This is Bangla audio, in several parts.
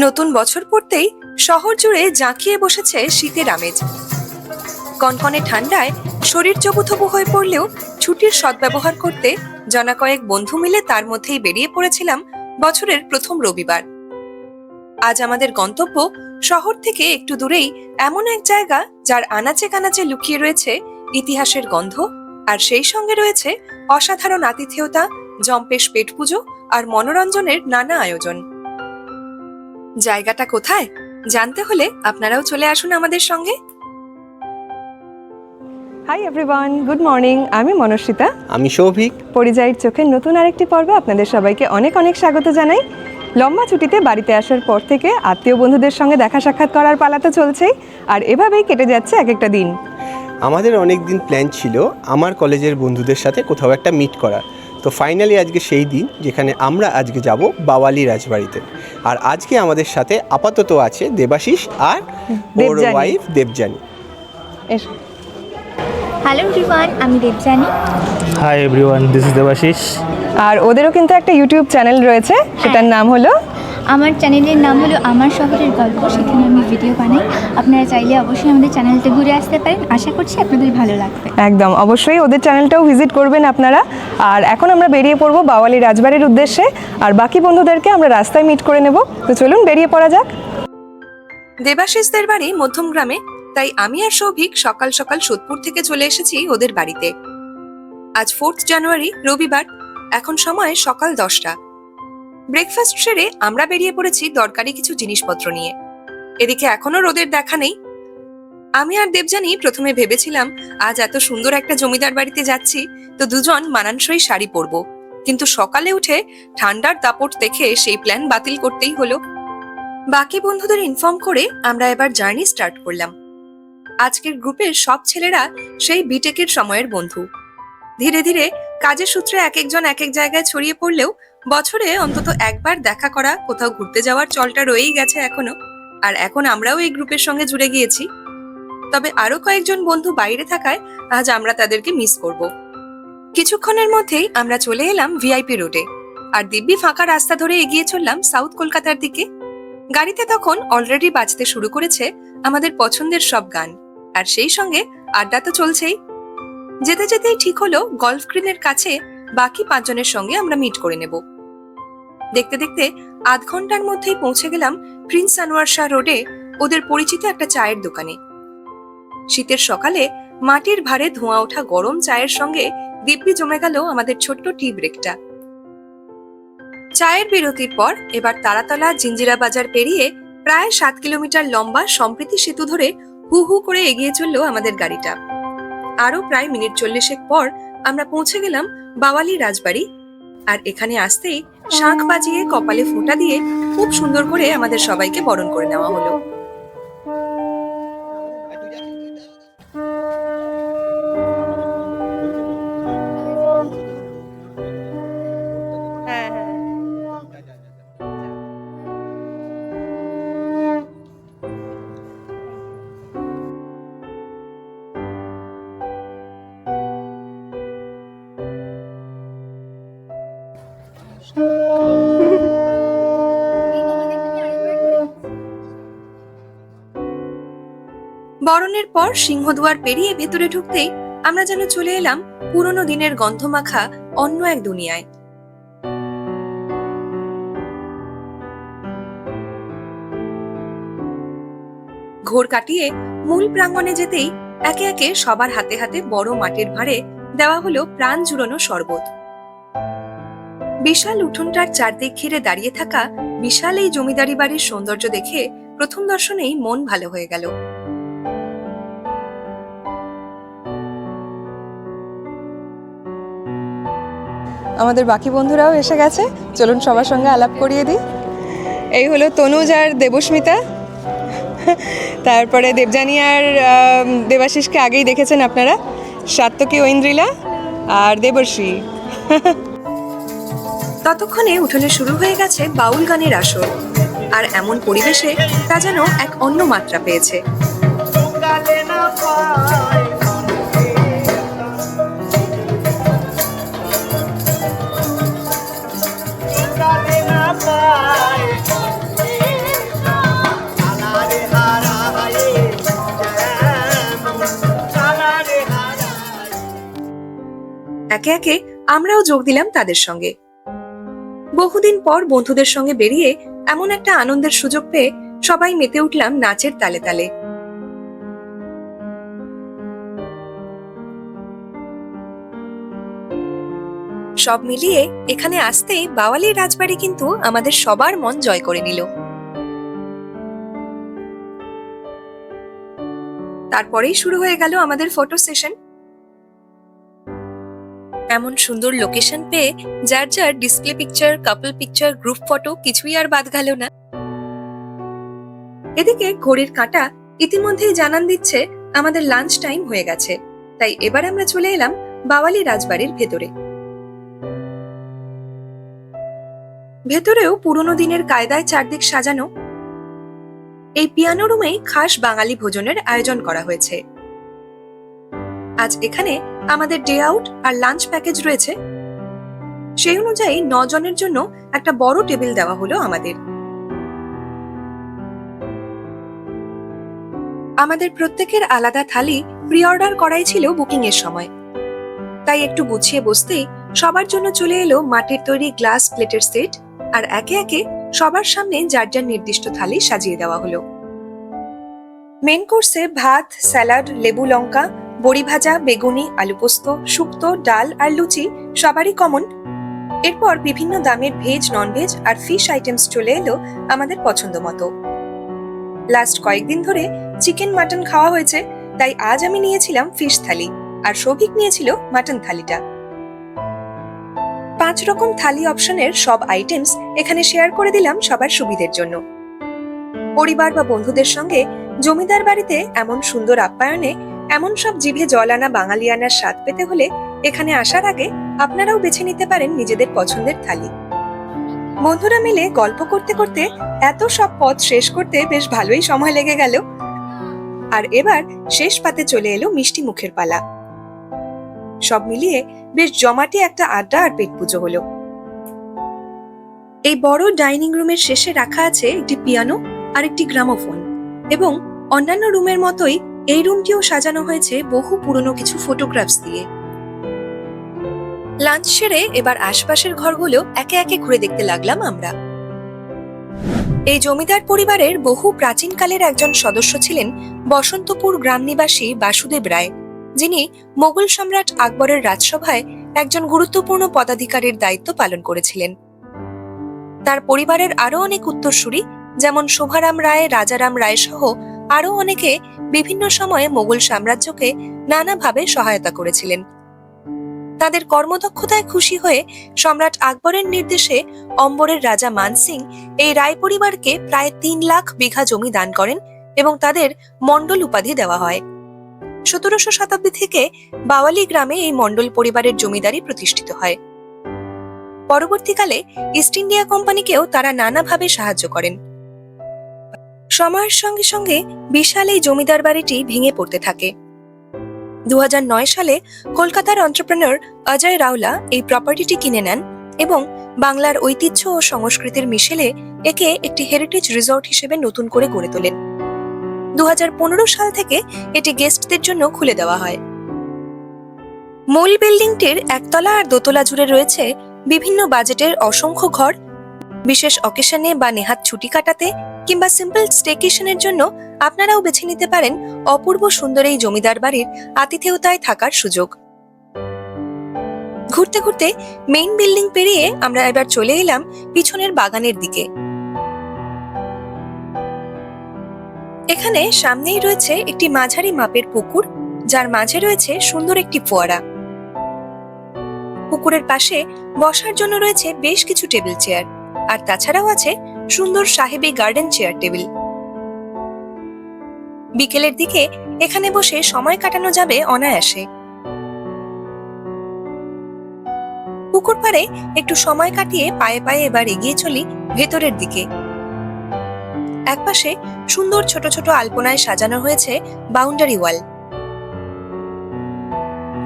নতুন বছর পড়তেই শহর জুড়ে জাঁকিয়ে বসেছে শীতের আমেজ। কনকনে ঠান্ডায় শরীর চবুথবু হয়ে পড়লেও ছুটির সদ্ব্যবহার করতে জনা কয়েক বন্ধু মিলে তার মধ্যেই বেরিয়ে পড়েছিলাম বছরের প্রথম রবিবার। আজ আমাদের গন্তব্য শহর থেকে একটু দূরেই এমন এক জায়গা যার আনাচে কানাচে লুকিয়ে রয়েছে ইতিহাসের গন্ধ, আর সেই সঙ্গে রয়েছে অসাধারণ আতিথেয়তা, জম্পেশ পেট পুজো আর মনোরঞ্জনের নানা আয়োজন। জায়গাটা কোথায় জানতে হলে আপনারাও চলে আসুন আমাদের সঙ্গে। Hi everyone, good morning. আমি মনস্বিতা। আমি সৌভিক। পরিযায়ীর চোখের নতুন আরেকটি পর্বে আপনাদের সবাইকে অনেক অনেক স্বাগত জানাই। লম্বা ছুটিতে বাড়িতে আসার পর থেকে আত্মীয় বন্ধুদের সঙ্গে দেখা সাক্ষাৎ করার পালা তো চলছেই, আর এভাবেই কেটে যাচ্ছে এক একটা দিন। আমাদের অনেক দিন প্ল্যান ছিল আমার কলেজের বন্ধুদের সাথে কোথাও একটা মিট করার, তো ফাইনালি আজকে সেই দিন যেখানে আমরা আজকে যাব বাওয়ালি রাজবাড়িতে। আর আজকে আমাদের সাথে আপাতত আছে দেবাশিস আর ওর ওয়াইফ দেবযানী। হ্যালো এভরিওয়ান, আমি Debjani. Hi everyone, this is Debashis. আর ওদেরও কিন্তু একটা ইউটিউব চ্যানেল রয়েছে, সেটার নাম হলো আমার চ্যানেলের নাম হলো আমার শহরের গল্প। সেখানে আমি ভিডিও বানাই। আপনারা চাইলে অবশ্যই আমাদের চ্যানেলটা ঘুরে আসতে পারেন। আশা করছি আপনাদের ভালো লাগবে। একদম অবশ্যই ওদের চ্যানেলটাও ভিজিট করবেন আপনারা। আর এখন আমরা বেরিয়ে পড়বো বাওয়ালি রাজবাড়ির উদ্দেশ্যে, আর বাকি বন্ধুদেরকে আমরা রাস্তায় মিট করে নেব। তো চলুন বেরিয়ে পড়া যাক। দেবাশিসদের বাড়ি মধ্যমগ্রামে, তাই আমি আর সৌভিক সকাল সকাল সোদপুর থেকে চলে এসেছি ওদের বাড়িতে। আজ 4 জানুয়ারি রবিবার, এখন সময় সকাল 10টা। ব্রেকফাস্ট সেরে আমরা বেরিয়ে পড়েছি দরকারি কিছু জিনিসপত্র নিয়ে। এদিকে এখনো রোদের দেখা নেই। আমি আর দেবযানী প্রথমে ভেবেছিলাম আজ এত সুন্দর একটা জমিদার বাড়িতে যাচ্ছি, তো দুজন মানানসই শাড়ি পরবো, কিন্তু সকালে উঠে ঠান্ডার দাপট দেখে সেই প্ল্যান বাতিল করতেই হলো। বাকি বন্ধুদের ইনফর্ম করে আমরা এবার জার্নি স্টার্ট করলাম। আজকের গ্রুপের সব ছেলেরা সেই বিটেকের সময়ের বন্ধু। ধীরে ধীরে কাজের সূত্রে এক একজন এক এক জায়গায় ছড়িয়ে পড়লেও বছরে অন্তত একবার দেখা করা, কোথাও ঘুরতে যাওয়ার চলটা রয়েই গেছে এখনো। আর এখন আমরাও এই গ্রুপের সঙ্গে জুড়ে গিয়েছি। তবে আরো কয়েকজন বন্ধু বাইরে থাকায় আজ আমরা তাদেরকে মিস করব। কিছুক্ষণের মধ্যেই আমরা চলে এলাম ভিআইপি রোডে, আর দিব্যি ফাঁকা রাস্তা ধরে এগিয়ে চললাম সাউথ কলকাতার দিকে। গাড়িতে তখন অলরেডি বাজতে শুরু করেছে আমাদের পছন্দের সব গান, আর সেই সঙ্গে আড্ডা তো চলছেই। যেতে যেতেই ঠিক হলো গলফ গ্রিনের কাছে বাকি 5 জনের সঙ্গে আমরা মিট করে নেব। দেখতে দেখতে আধ ঘন্টার মধ্যেই পৌঁছে গেলাম প্রিন্স আনোয়ার শাহ রোডে ওদের পরিচিত একটা চায়ের দোকানে। শীতের সকালে মাটির ভারে ধোঁয়া ওঠা গরম চায়ের সঙ্গে দিব্যি জমে গেল আমাদের ছোট্ট টি ব্রেকটা। চায়ের বিরতির পর এবার তারাতলা জিঞ্জিরা বাজার পেরিয়ে প্রায় 7 কিলোমিটার লম্বা সম্প্রীতি সেতু ধরে হু হু করে এগিয়ে চললো আমাদের গাড়িটা। আরো প্রায় মিনিট 40 পর আমরা পৌঁছে গেলাম বাওয়ালি রাজবাড়ি। আর এখানে আসতেই শাঁখ বাজিয়ে কপালে ফোঁটা দিয়ে খুব সুন্দর করে আমাদের সবাইকে বরণ করে নেওয়া হলো। বরণের পর সিংহদুয়ার পেরিয়ে ভেতরে ঢুকতেই আমরা যেন চলে এলাম পুরনো দিনের গন্ধমাখা অন্য এক দুনিয়ায়। ঘোর কাটিয়ে মূল প্রাঙ্গণে যেতেই একে একে সবার হাতে হাতে বড় মাটির ভাঁড়ে দেওয়া হলো প্রাণ জুড়ানো শরবত। বিশাল উঠোনটার চারদিক ঘিরে দাঁড়িয়ে থাকা বিশাল এই জমিদারি বাড়ির সৌন্দর্য দেখে প্রথম দর্শনেই মন ভালো হয়ে গেল। আমাদের বাকি বন্ধুরাও এসে গেছে, চলুন সবার সঙ্গে আলাপ করিয়ে দিই। এই হলো তনুজ আর দেবস্মিতা, তারপরে দেবযানী আর দেবাশিসকে আগেই দেখেছেন আপনারা, সাত্তকী ঐন্দ্রিলা আর দেবর্ষী। ততক্ষণে উঠোনে শুরু হয়ে গেছে বাউল গানের আসর, আর এমন পরিবেশে তা যেন এক অন্য মাত্রা পেয়েছে। একে একে আমরাও যোগ দিলাম তাদের সঙ্গে। বহুদিন পর বন্ধুদের সঙ্গে বেরিয়ে এমন একটা আনন্দের সুযোগ পেয়ে সবাই মেতে উঠলাম নাচের তালে তালে। সব মিলিয়ে এখানে আসতেই বাওয়ালি রাজবাড়ি কিন্তু আমাদের সবার মন জয় করে নিল। তারপরেই শুরু হয়ে গেল আমাদের ফটো সেশন। এমন সুন্দর লোকেশন পেয়ে যার যার ডিসপ্লে পিকচার, কাপল পিকচার, গ্রুপ ফটো কিছুই আর বাদ গেল না। এদিকে ঘড়ির কাঁটা ইতিমধ্যেই জানান দিচ্ছে আমাদের লাঞ্চ টাইম হয়ে গেছে, তাই এবার আমরা চলে এলাম বাওয়ালি রাজবাড়ির ভেতরে। ভেতরেও পুরনো দিনের কায়দায় চারদিক সাজানো। এই পিয়ানো রুমেই খাস বাঙালি ভোজনের আয়োজন করা হয়েছে। আজ এখানে আমাদের ডে আউট আর লাঞ্চ প্যাকেজ রয়েছে। সেই অনুযায়ী 9 জনের জন্য একটা বড় টেবিল দেওয়া হলো আমাদের। আমাদের প্রত্যেকের আলাদা থালি প্রি অর্ডার করাই ছিল বুকিং এর সময়, তাই একটু গুছিয়ে বসতেই সবার জন্য চলে এলো মাটির তৈরি গ্লাস প্লেটের সেট, আর একে একে সবার সামনে যার যার নির্দিষ্ট থালি সাজিয়ে দেওয়া হলো। মেন কোর্সে ভাত, স্যালাড, লেবু লঙ্কা, বড়ি ভাজা, বেগুনি, আলু পোস্ত, শুক্তো, ডাল আর লুচি সবারই কমন। এরপর বিভিন্ন দামের ভেজ, ননভেজ আর ফিশ আইটেমস চলে এলো আমাদের পছন্দ মতো। লাস্ট কয়েকদিন ধরে চিকেন মাটন খাওয়া হয়েছে, তাই আজ আমি নিয়েছিলাম ফিশ থালি আর সৌভিক নিয়েছিল মাটন থালিটা। 5 রকম থালি অপশনের সব আইটেমস এখানে শেয়ার করে দিলাম সবার সুবিধের জন্য। পরিবার বা বন্ধুদের সঙ্গে জমিদার বাড়িতে এমন সুন্দর আপ্যায়নে এমন সব জিভে জল আনা বাঙালিয়ানার স্বাদ পেতে হলে এখানে আসার আগে আপনারাও বেছে নিতে পারেন নিজেদের পছন্দের থালি। বন্ধুরা মিলে গল্প করতে করতে এত সব পদ শেষ করতে বেশ ভালোই সময় লেগে গেল। আর এবার শেষ পাতে চলে এলো মিষ্টি মুখের পালা। সব মিলিয়ে বেশ জমাটি একটা আড্ডা আর পেট পুজো হলো। এই বড় ডাইনিং রুমের শেষে রাখা আছে একটি পিয়ানো আর একটি গ্রামোফোন, এবং অন্যান্য রুমের মতোই এই রুমটিও সাজানো হয়েছে বহু পুরনো কিছু ফটোগ্রাফস দিয়ে। লাঞ্চ সেরে এবার আশপাশের ঘরগুলো একে একে ঘুরে দেখতে লাগলাম আমরা। এই জমিদার পরিবারের বহু প্রাচীনকালের একজন সদস্য ছিলেন বসন্তপুর গ্রাম নিবাসী বাসুদেব রায়, যিনি মোগল সম্রাট আকবরের রাজসভায় একজন গুরুত্বপূর্ণ পদাধিকারীর দায়িত্ব পালন করেছিলেন। তার পরিবারের আরো অনেক উত্তরসূরি, যেমন শোভারাম রায়, রাজারাম রায় সহ আরো অনেকে বিভিন্ন সময়ে মোগল সাম্রাজ্যকে নানাভাবে সহায়তা করেছিলেন। তাদের কর্মদক্ষতায় খুশি হয়ে সম্রাট আকবরের নির্দেশে অম্বরের রাজা মানসিং এই রায় পরিবারকে প্রায় 3 লাখ বিঘা জমি দান করেন এবং তাদের মন্ডল উপাধি দেওয়া হয়। 1700 শতাব্দী থেকে বাওয়ালি গ্রামে এই মন্ডল পরিবারের জমিদারি প্রতিষ্ঠিত হয়। পরবর্তীকালে ইস্ট ইন্ডিয়া কোম্পানিকেও তারা নানাভাবে সাহায্য করেন। সময়ের সঙ্গে সঙ্গে বিশাল এই জমিদার বাড়িটি ভেঙে পড়তে থাকে। 2009 সালে কলকাতার এন্টারপ্রেনার অজয় রাওলা এই প্রপার্টিটি কিনে নেন এবং বাংলার ঐতিহ্য ও সংস্কৃতির মিশেলে একে একটি হেরিটেজ রিসর্ট হিসেবে নতুন করে গড়ে তোলেন। 2015 সাল থেকে এটি গেস্টদের জন্য খুলে দেওয়া হয়। মূল বিল্ডিংটির একতলা আর দোতলা জুড়ে রয়েছে বিভিন্ন বাজেটের অসংখ্য ঘর। বিশেষ অকেশনে বা নেহাত ছুটি কাটাতে কিংবা সিম্পল স্টেকেশনের জন্য আপনারাও বেছে নিতে পারেন অপূর্ব সুন্দর এই জমিদার বাড়ির আতিথেয়তায় থাকার সুযোগ। ঘুরতে ঘুরতে মেইন বিল্ডিং পেরিয়ে আমরা এবার চলে এলাম পিছনের বাগানের দিকে। এখানে সামনেই রয়েছে একটি মাঝারি মাপের পুকুর, যার মাঝে রয়েছে সুন্দর একটি ফোয়ারা। পুকুরের পাশে বসার জন্য রয়েছে বেশ কিছু টেবিল চেয়ার, আর তাছাড়াও আছে সুন্দর সাহেবী গার্ডেন চেয়ার টেবিল। বিকেলের দিকে এখানে বসে সময় কাটানো যাবে অনায়াসে। পুকুর পাড়ে একটু সময় কাটিয়ে পায়ে পায়ে এবার এগিয়ে চলি ভেতরের দিকে। একপাশে সুন্দর ছোট ছোট আলপনায় সাজানো হয়েছে বাউন্ডারি ওয়াল।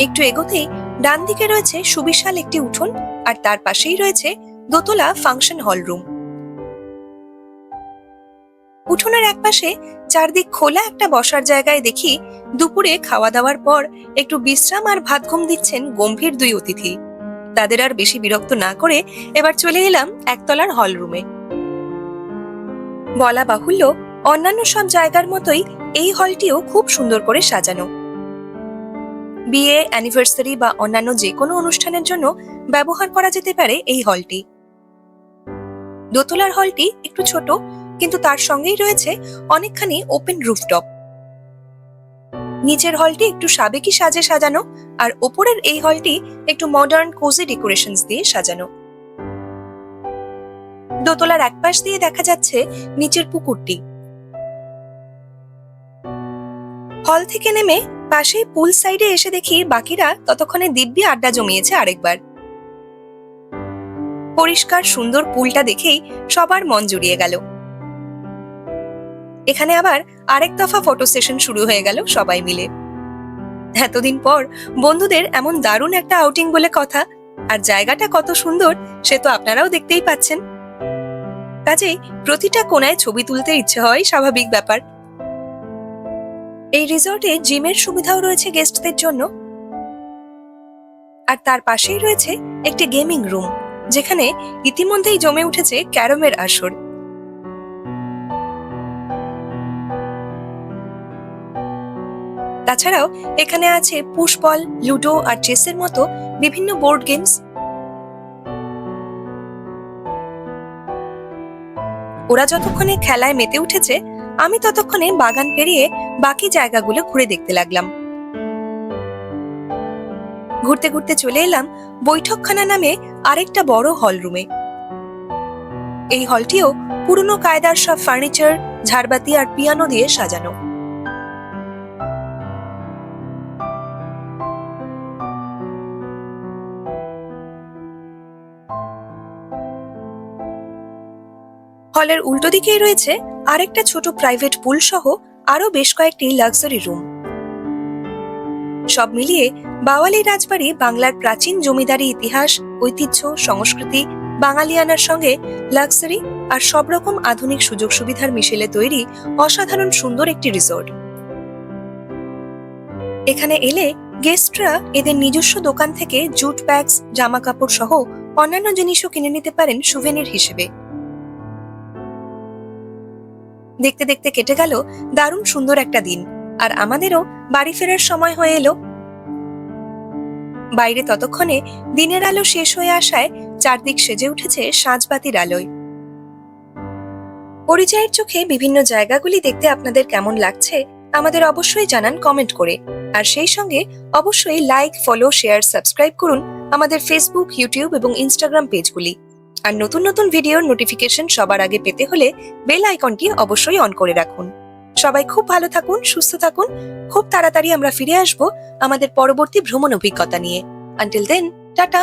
একটু এগোতেই ডান দিকে রয়েছে সুবিশাল একটি উঠোন, আর তার পাশেই রয়েছে দোতলা ফাংশন হল রুম। উঠোনের একপাশে চারদিক খোলা একটা বসার জায়গায় দেখি দুপুরে খাওয়া দাওয়ার পর একটু বিশ্রাম আর ভাত ঘুম দিচ্ছেন গম্ভীর দুই অতিথি। তাদের আর বেশি বিরক্ত না করে এবার চলে এলাম একতলার হল রুমে। বলা বাহুল্য, অন্যান্য সব জায়গার মতোই এই হলটিও খুব সুন্দর করে সাজানো। বিয়ে, অ্যানিভার্সারি বা অন্যান্য যে কোনো অনুষ্ঠানের জন্য ব্যবহার করা যেতে পারে এই হলটি। দোতলার হলটি একটু ছোট, কিন্তু তার সঙ্গেই রয়েছে অনেকখানি ওপেন রুফটপ। নিচের হলটি একটু সাবেকি সাজে সাজানো, আর ওপরের এই হলটি একটু মডার্ন কোজি ডেকোরেশনস দিয়ে সাজানো। দোতলার একপাশ দিয়ে দেখা যাচ্ছে নিচের পুকুরটি। হল থেকে নেমে পাশেই পুল সাইডে এসে দেখি বাকিরা ততক্ষণে দিব্যি আড্ডা জমিয়েছে আরেকবার। পরিষ্কার সুন্দর পুলটা দেখেই সবার মন জুড়িয়ে গেল। এখানে আবার আরেক দফা ফটো সেশন শুরু হয়ে গেল সবাই মিলে। এতদিন পর বন্ধুদের এমন দারুণ একটা আউটিং বলে কথা, আর জায়গাটা কত সুন্দর সে তো আপনারাও দেখতেই পাচ্ছেন। কাজেই প্রতিটা কোণায় ছবি তুলতে ইচ্ছে হয়, স্বাভাবিক ব্যাপার। এই রিসর্টে জিমের সুবিধাও রয়েছে গেস্টদের জন্য, আর তার পাশেই রয়েছে একটি গেমিং রুম, যেখানে ইতিমধ্যেই জমে উঠেছে ক্যারমের আসর। তাছাড়াও এখানে আছে পুশ বল, লুডো আর চেসের মতো বিভিন্ন বোর্ড গেমস। ওরা যতক্ষণে খেলায় মেতে উঠেছে, আমি ততক্ষণে বাগান পেরিয়ে বাকি জায়গাগুলো ঘুরে দেখতে লাগলাম। ঘুরতে ঘুরতে চলে এলাম বৈঠকখানা নামে আরেকটা বড় হল রুমে। এই হলটিও পুরনো কায়দার সব ফার্নিচার, ঝাড়বাতি আর পিয়ানো দিয়ে সাজানো। হলের উল্টো দিকেই রয়েছে আরেকটা ছোট প্রাইভেট পুল সহ আরো বেশ কয়েকটি লাক্সারি রুম। সব মিলিয়ে বাওয়ালি রাজবাড়ি বাংলার প্রাচীন জমিদারি ইতিহাস, ঐতিহ্য, সংস্কৃতি, বাঙালিয়ানার সঙ্গে লাক্সারি আর সব রকম আধুনিক সুযোগ সুবিধার মিশেলে তৈরি অসাধারণ সুন্দর একটি রিসোর্ট। এখানে এলে গেস্টরা এদের নিজস্ব দোকান থেকে জুট ব্যাগস, জামা কাপড় সহ অন্যান্য জিনিসও কিনে নিতে পারেন সুভেনির হিসেবে। দেখতে দেখতে কেটে গেল দারুণ সুন্দর একটা দিন, আর আমাদেরও বাড়ি ফেরার সময় হয়ে এলো। বাইরে ততক্ষণে দিনের আলো শেষ হয়ে আসায় চারদিক সেজে উঠেছে সাঁঝবাতির আলোয়। পরিচয়ের চোখে বিভিন্ন জায়গাগুলি দেখতে আপনাদের কেমন লাগছে আমাদের অবশ্যই জানান কমেন্ট করে, আর সেই সঙ্গে অবশ্যই লাইক, ফলো, শেয়ার, সাবস্ক্রাইব করুন আমাদের ফেসবুক, ইউটিউব এবং ইনস্টাগ্রাম পেজগুলি। আর নতুন নতুন ভিডিওর নোটিফিকেশন সবার আগে পেতে হলে বেল আইকনটি অবশ্যই অন করে রাখুন। সবাই খুব ভালো থাকুন, সুস্থ থাকুন। খুব তাড়াতাড়ি আমরা ফিরে আসব আমাদের পরবর্তী ভ্রমণ অভিজ্ঞতা নিয়ে। Until then, tata.